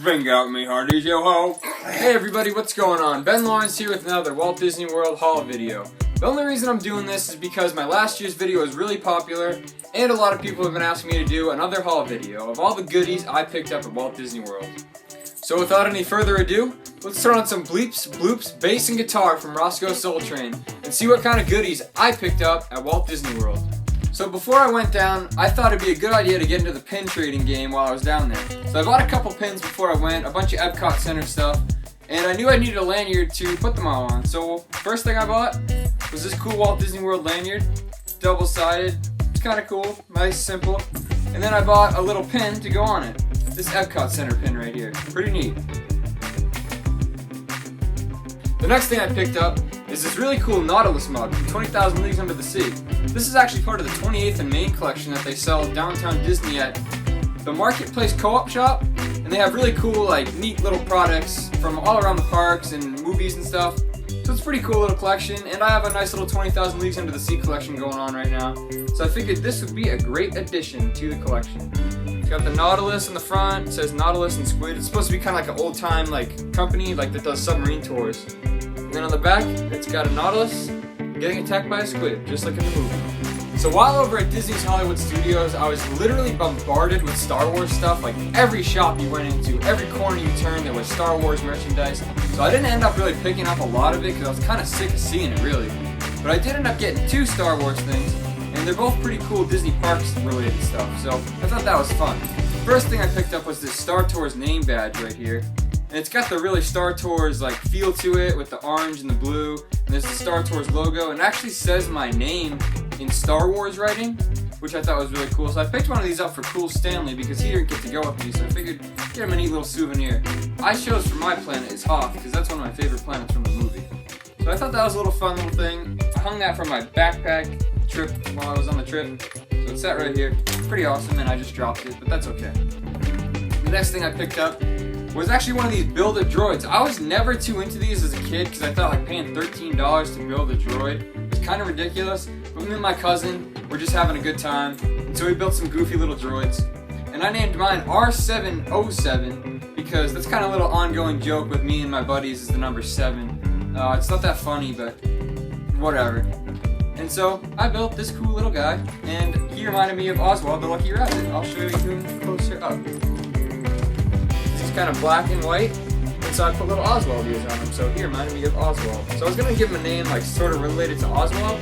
Bring out me hearties, yo ho! Hey everybody, what's going on? Ben Lawrence here with another Walt Disney World haul video. The only reason I'm doing this is because my last year's video was really popular, and a lot of people have been asking me to do another haul video of all the goodies I picked up at Walt Disney World. So without any further ado, let's throw on some bleeps, bloops, bass, and guitar from Roscoe Soul Train and see what kind of goodies I picked up at Walt Disney World. So before I went down, I thought it'd be a good idea to get into the pin trading game while I was down there. So I bought a couple pins before I went, a bunch of EPCOT Center stuff, and I knew I needed a lanyard to put them all on. So first thing I bought was this cool Walt Disney World lanyard, double-sided. It's kind of cool, nice, simple. And then I bought a little pin to go on it. This EPCOT Center pin right here, pretty neat. The next thing I picked up is this really cool Nautilus mug from 20,000 Leagues Under the Sea. This is actually part of the 28th and Main collection that they sell downtown Disney at the Marketplace Co-op shop, and they have really cool, like, neat little products from all around the parks and movies and stuff. So it's a pretty cool little collection, and I have a nice little 20,000 Leagues Under the Sea collection going on right now. So I figured this would be a great addition to the collection. It's got the Nautilus in the front, it says Nautilus and Squid. It's supposed to be kind of like an old-time company that does submarine tours. And then on the back, it's got a Nautilus getting attacked by a squid, just like in the movie. So while over at Disney's Hollywood Studios, I was literally bombarded with Star Wars stuff. Like every shop you went into, every corner you turned, there was Star Wars merchandise. So I didn't end up really picking up a lot of it because I was kind of sick of seeing it, really. But I did end up getting two Star Wars things, and they're both pretty cool Disney Parks related stuff, so I thought that was fun. First thing I picked up was this Star Tours name badge right here. And it's got the really Star Tours feel to it with the orange and the blue, and there's the Star Tours logo, and it actually says my name in Star Wars writing, which I thought was really cool. So I picked one of these up for Cool Stanley because he didn't get to go with me, so I figured get him a neat little souvenir. I chose for my planet is Hoth because that's one of my favorite planets from the movie. So I thought that was a little fun little thing. I hung that from my backpack trip while I was on the trip, so it's sat right here. Pretty awesome, and I just dropped it, but that's okay. The next thing I picked up was actually one of these Build-A-Droids. I was never too into these as a kid because I thought paying $13 to build a droid was kind of ridiculous. But me and my cousin were just having a good time, and so we built some goofy little droids. And I named mine R707 because that's kind of a little ongoing joke with me and my buddies is the number 7. It's not that funny, but whatever. And so I built this cool little guy, and he reminded me of Oswald the Lucky Rabbit. I'll show you him closer up. He's kind of black and white, and so I put little Oswald ears on him, so he reminded me of Oswald. So I was going to give him a name sort of related to Oswald,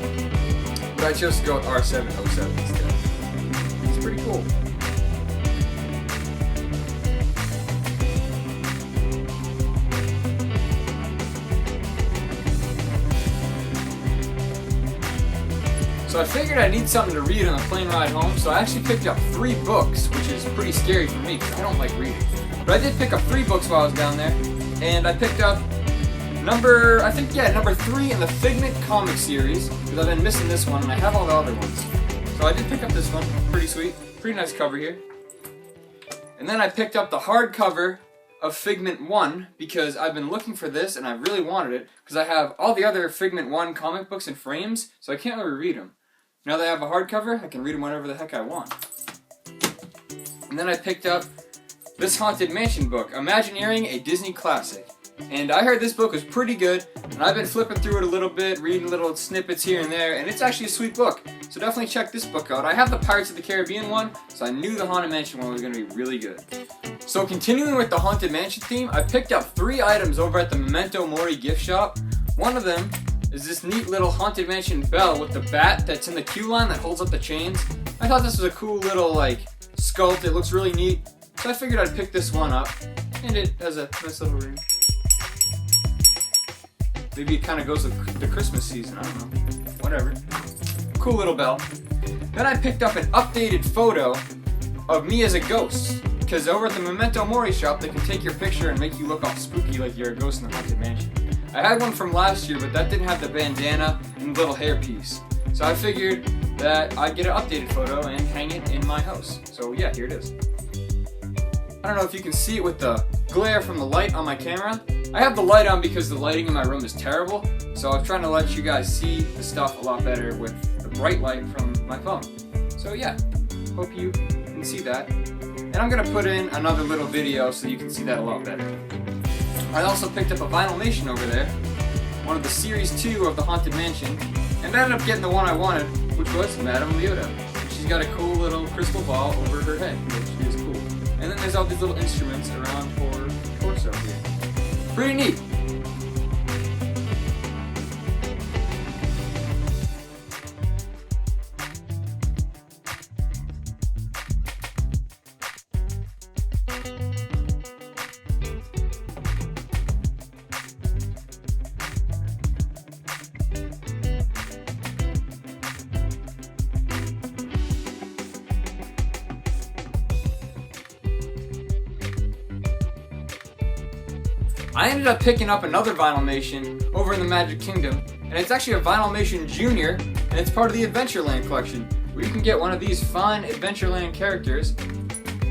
but I chose to go with R707 instead. It's pretty cool. So I figured I need something to read on the plane ride home, so I actually picked up 3 books, which is pretty scary for me because I don't like reading. But I did pick up 3 books while I was down there, and I picked up number 3 in the Figment comic series, because I've been missing this one, and I have all the other ones. So I did pick up this one, pretty sweet, pretty nice cover here. And then I picked up the hardcover of Figment 1, because I've been looking for this, and I really wanted it, because I have all the other Figment 1 comic books in frames, so I can't really read them. Now that I have a hardcover, I can read them whenever the heck I want. And then I picked up this Haunted Mansion book, Imagineering a Disney Classic. And I heard this book was pretty good, and I've been flipping through it a little bit, reading little snippets here and there, and it's actually a sweet book. So definitely check this book out. I have the Pirates of the Caribbean one, so I knew the Haunted Mansion one was going to be really good. So continuing with the Haunted Mansion theme, I picked up 3 items over at the Memento Mori gift shop. One of them is this neat little Haunted Mansion bell with the bat that's in the queue line that holds up the chains. I thought this was a cool little sculpt. It looks really neat. So I figured I'd pick this one up, and it has a nice little ring. Maybe it kind of goes with the Christmas season, I don't know. Whatever. Cool little bell. Then I picked up an updated photo of me as a ghost, because over at the Memento Mori shop, they can take your picture and make you look all spooky like you're a ghost in the Haunted Mansion. I had one from last year, but that didn't have the bandana and the little hairpiece. So I figured that I'd get an updated photo and hang it in my house. So yeah, here it is. I don't know if you can see it with the glare from the light on my camera. I have the light on because the lighting in my room is terrible, so I'm trying to let you guys see the stuff a lot better with the bright light from my phone. So yeah, hope you can see that. And I'm going to put in another little video so you can see that a lot better. I also picked up a Vinylmation over there, one of the Series 2 of the Haunted Mansion, and I ended up getting the one I wanted, which was Madame Leota. She's got a cool little crystal ball over her head, which is cool. And then there's all these little instruments around her torso here. Pretty neat. I ended up picking up another Vinylmation over in the Magic Kingdom, and it's actually a Vinylmation Junior, and it's part of the Adventureland collection, where you can get one of these fun Adventureland characters.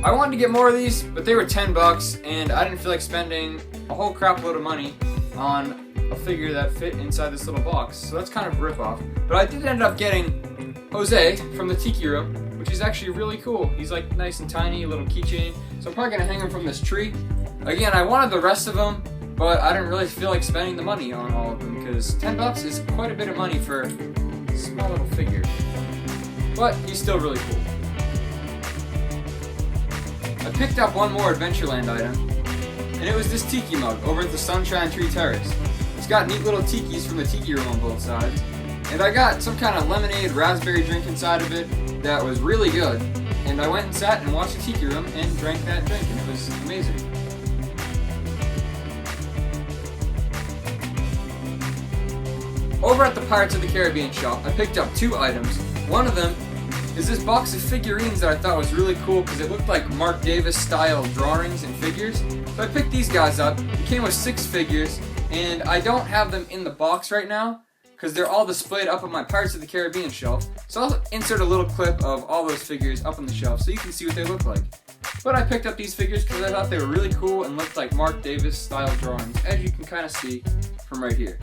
I wanted to get more of these, but they were $10, and I didn't feel like spending a whole crap load of money on a figure that fit inside this little box, so that's kind of a rip-off. But I did end up getting Jose from the Tiki Room, which is actually really cool. He's like nice and tiny, a little keychain, so I'm probably going to hang him from this tree. Again, I wanted the rest of them, but I didn't really feel like spending the money on all of them because $10 is quite a bit of money for a small little figure. But he's still really cool. I picked up one more Adventureland item, and it was this tiki mug over at the Sunshine Tree Terrace. It's got neat little tikis from the Tiki Room on both sides, and I got some kind of lemonade raspberry drink inside of it that was really good. And I went and sat and watched the Tiki Room and drank that drink, and it was amazing. Over at the Pirates of the Caribbean shop, I picked up two items. One of them is this box of figurines that I thought was really cool because it looked like Mark Davis style drawings and figures. So I picked these guys up. It came with 6 figures, and I don't have them in the box right now because they're all displayed up on my Pirates of the Caribbean shelf. So I'll insert a little clip of all those figures up on the shelf so you can see what they look like. But I picked up these figures because I thought they were really cool and looked like Mark Davis style drawings, as you can kind of see from right here.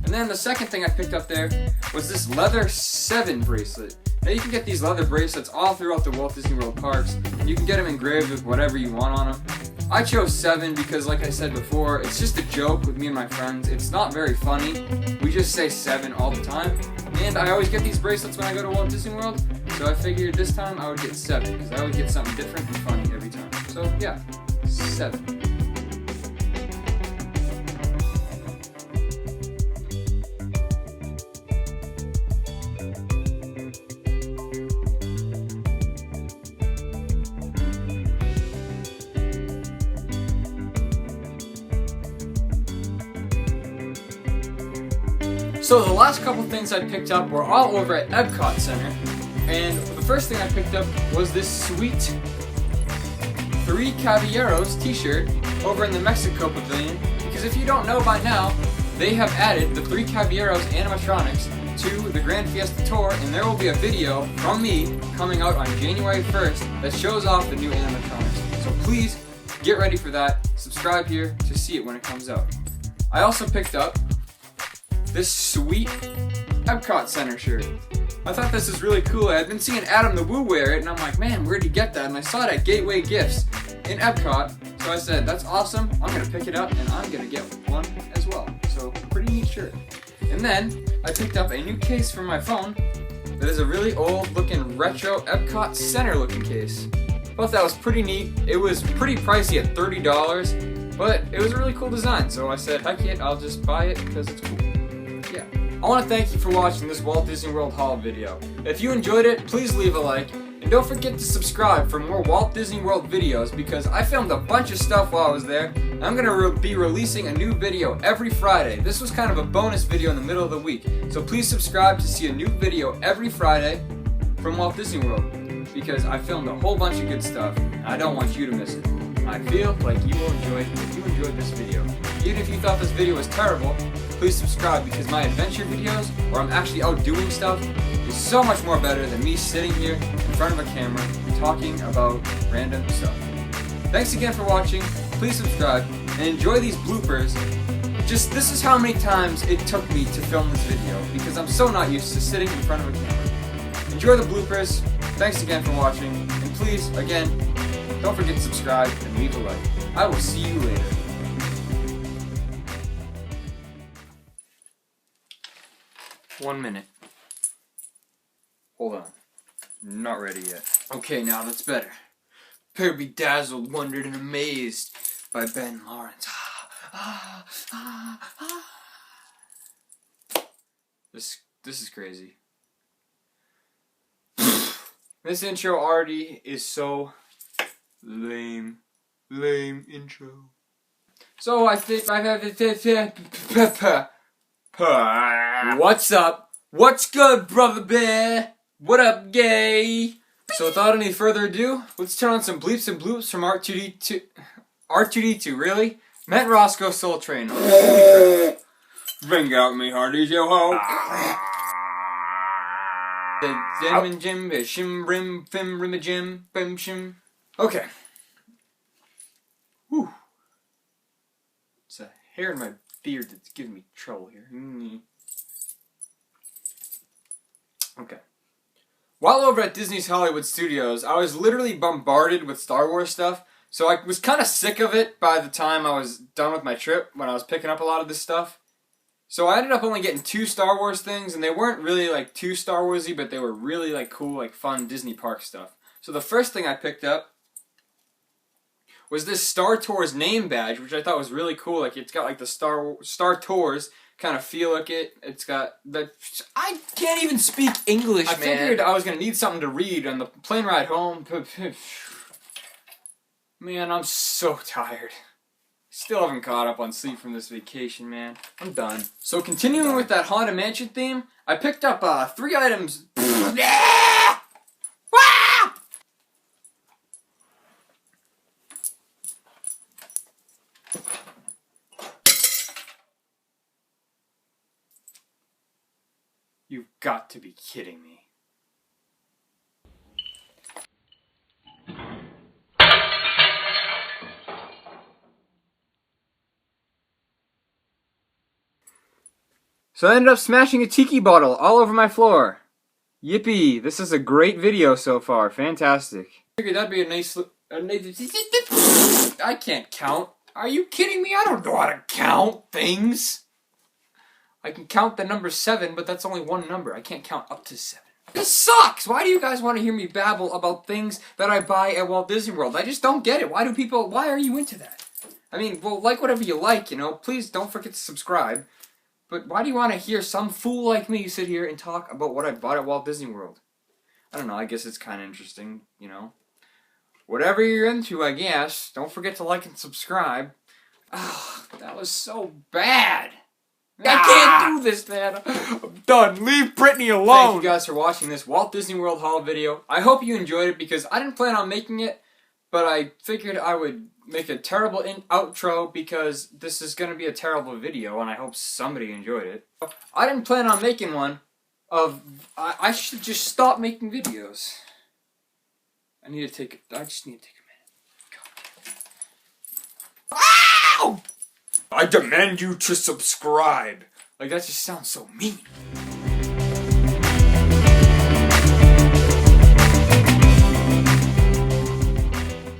And then the second thing I picked up there was this leather 7 bracelet. Now you can get these leather bracelets all throughout the Walt Disney World parks. You can get them engraved with whatever you want on them. I chose 7 because, like I said before, it's just a joke with me and my friends. It's not very funny. We just say 7 all the time. And I always get these bracelets when I go to Walt Disney World. So I figured this time I would get 7 because I always get something different and funny every time. So yeah, 7. So the last couple things I picked up were all over at EPCOT Center, and the first thing I picked up was this sweet 3 Caballeros t-shirt over in the Mexico Pavilion, because if you don't know by now, they have added the 3 Caballeros animatronics to the Grand Fiesta Tour, and there will be a video from me coming out on January 1st that shows off the new animatronics. So please get ready for that. Subscribe here to see it when it comes out. I also picked up this sweet EPCOT Center shirt. I thought this was really cool. I had been seeing Adam the Woo wear it, and I'm like, man, where'd you get that? And I saw it at Gateway Gifts in EPCOT, so I said, that's awesome. I'm gonna pick it up, and I'm gonna get one as well. So, pretty neat shirt. And then, I picked up a new case for my phone that is a really old looking retro EPCOT Center looking case. Thought that was pretty neat. It was pretty pricey at $30, but it was a really cool design, so I said, heck it, I'll just buy it because it's cool. Yeah. I want to thank you for watching this Walt Disney World haul video. If you enjoyed it, please leave a like, and don't forget to subscribe for more Walt Disney World videos because I filmed a bunch of stuff while I was there, and I'm going to be releasing a new video every Friday. This was kind of a bonus video in the middle of the week, so please subscribe to see a new video every Friday from Walt Disney World because I filmed a whole bunch of good stuff, and I don't want you to miss it. I feel like you will enjoy it if you enjoyed this video. Even if you thought this video was terrible, please subscribe because my adventure videos, where I'm actually out doing stuff, is so much more better than me sitting here in front of a camera talking about random stuff. Thanks again for watching, please subscribe, and enjoy these bloopers. Just this is how many times it took me to film this video because I'm so not used to sitting in front of a camera. Enjoy the bloopers, thanks again for watching, and please, again, Don't forget to subscribe and leave a like. I will see you later. One minute. Hold on. Not ready yet. Okay, now that's better. Prepare to be dazzled, wondered, and amazed by Ben Lawrence. This is crazy. This intro already is so lame. Lame intro. So I think I have to. What's up? What's good, brother bear? What up, gay? So without any further ado, let's turn on some bleeps and bloops from R2D2. R2D2, really? Matt Roscoe Soul Train. Holy crap. Bring out me hearties, yo ho. The Jim and Jim, shim rim, fim rim a jim, bim shim. Okay. Whew. It's a hair in my beard that's giving me trouble here. Okay. While over at Disney's Hollywood Studios, I was literally bombarded with Star Wars stuff, so I was kind of sick of it by the time I was done with my trip, when I was picking up a lot of this stuff. So I ended up only getting 2 Star Wars things, and they weren't really like too Star Warsy, but they were really like cool, like fun Disney park stuff. So the first thing I picked up was this Star Tours name badge, which I thought was really cool. Like, it's got like the Star Tours kind of feel like it. It's got the... I can't even speak English, man. I figured I was going to need something to read on the plane ride home. Man, I'm so tired. Still haven't caught up on sleep from this vacation, man. I'm done. So continuing with that Haunted Mansion theme, I picked up 3 items. You've got to be kidding me. So I ended up smashing a tiki bottle all over my floor. Yippee, this is a great video so far. Fantastic. I figured that'd be a nice... I can't count. Are you kidding me? I don't know how to count things. I can count the number 7, but that's only one number. I can't count up to 7. This sucks! Why do you guys want to hear me babble about things that I buy at Walt Disney World? I just don't get it. Why are you into that? I mean, well, like whatever you like, you know. Please don't forget to subscribe. But why do you want to hear some fool like me sit here and talk about what I bought at Walt Disney World? I don't know, I guess it's kind of interesting, you know. Whatever you're into, I guess. Don't forget to like and subscribe. Ah, that was so bad. I can't do this, man. I'm done. Leave Brittany alone. Thank you guys for watching this Walt Disney World haul video. I hope you enjoyed it because I didn't plan on making it, but I figured I would make a terrible outro because this is going to be a terrible video and I hope somebody enjoyed it. I didn't plan on making one of... I should just stop making videos. I just need to take a minute. God. Ow! I demand you to subscribe. Like, that just sounds so mean.